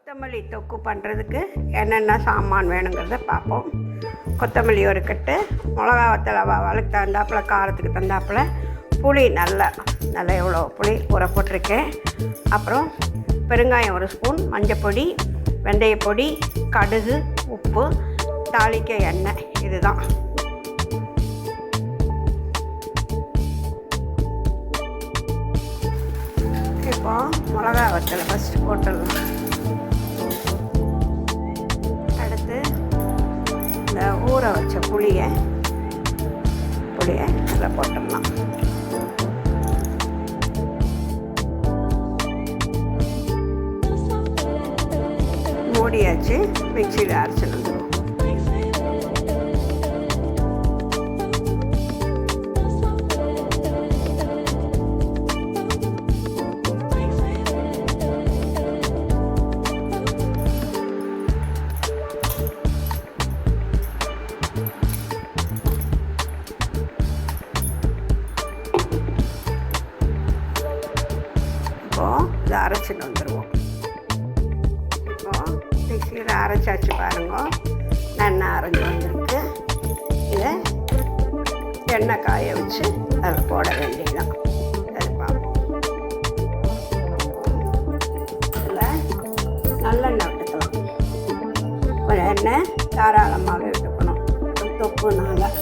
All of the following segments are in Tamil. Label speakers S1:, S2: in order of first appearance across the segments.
S1: கொத்தமல்லி தொக்கு பண்ணுறதுக்கு என்னென்ன சாமான் வேணுங்கிறத பார்ப்போம். கொத்தமல்லி ஒரு கட்டு, மிளகா வத்தலை வளக்கு தந்தாப்பில் காரத்துக்கு தந்தாப்பில், புளி நல்லா எவ்வளோ புளி ஊற போட்டிருக்கேன். அப்புறம் பெருங்காயம் ஒரு ஸ்பூன், மஞ்சப்பொடி, வெந்தயப்பொடி, கடுகு, உப்பு, தாளிக்க எண்ணெய். இதுதான். இப்போ மிளகா வத்தலை ஃபஸ்ட்டு போட்டுடலாம். அடுத்து இந்த ஊற வச்ச புளியை நல்லா போட்டுடலாம். மூடியாச்சு, மிக்சியில் அரைச்சிட்டு வந்துடும். இதை அரைச்சிட்டு வந்துடுவோம். இப்போது மிக்சியில் அரைச்சாச்சு பாருங்க, நல்லா அரைஞ்சி வந்திருக்கு. இதை எண்ணெய் காய வச்சு அதில் போட வேண்டியதான். அது பார்ப்போம். இதில் நல்லெண்ணெய் விட்டுக்கலாம். கொஞ்சம் எண்ணெய் தாராளமாகவே விட்டுக்கணும், தொப்புனால.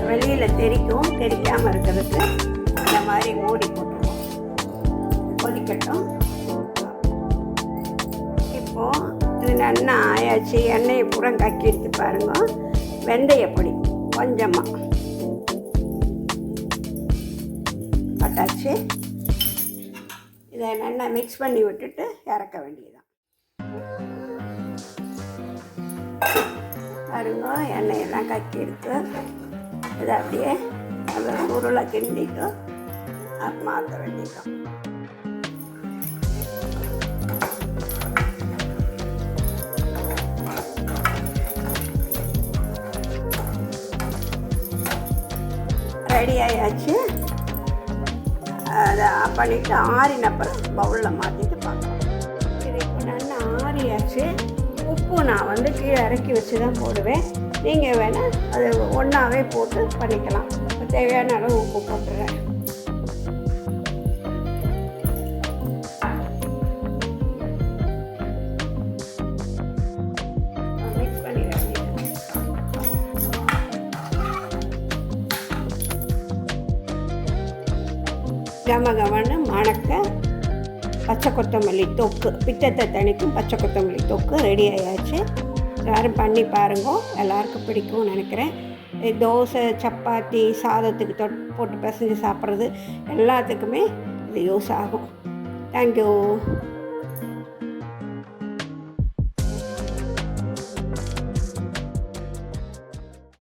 S1: வெளியில் தெரிக்காமல் இருக்கிறதுக்கு இந்த மாதிரி மூடி போட்டுருவோம். கொதிக்கட்டும். இப்போது இது நல்லா ஆயாச்சு. எண்ணெயை பூரா கக்கி எடுத்து பாருங்க. வெந்தயப்பொடி கொஞ்சமாக பட்டாச்சு. இதை நல்லா மிக்ஸ் பண்ணி விட்டுட்டு இறக்க வேண்டியதுதான். பாருங்க, எண்ணெயெல்லாம் கக்கி எடுத்து இதை அப்படியே நல்லா உருளை கிண்டிட்டு மாற்ற வேண்டியதான். ரெடி ஆயாச்சு. அதை ஆஃப் பண்ணிவிட்டு ஆறினப்புறம் பவுலில் மாற்றிட்டு பார்க்கலாம். இது இப்போ நல்லா ஆறியாச்சு. உப்பு நான் கீழே இறக்கி வச்சு தான் போடுவேன். நீங்கள் வேணால் அது ஒன்றாவே போட்டு பண்ணிக்கலாம். தேவையான அளவு உப்பு போட்டுறேன். மிக்ஸ் பண்ணிடுறேன். கமகமன்னு மணக்க பச்சை கொத்தமல்லி தொக்கு, பித்தத்தை தணிக்கும் பச்சை கொத்தமல்லி தொக்கு ரெடி ஆயாச்சு. எல்லோரும் பண்ணி பாருங்க, எல்லாருக்கும் பிடிக்கும்னு நினைக்கிறேன். தோசை, சப்பாத்தி, சாதத்துக்கு போட்டு பிசைஞ்சு சாப்பிட்றது எல்லாத்துக்குமே இது யூஸ் ஆகும். தேங்க்யூ.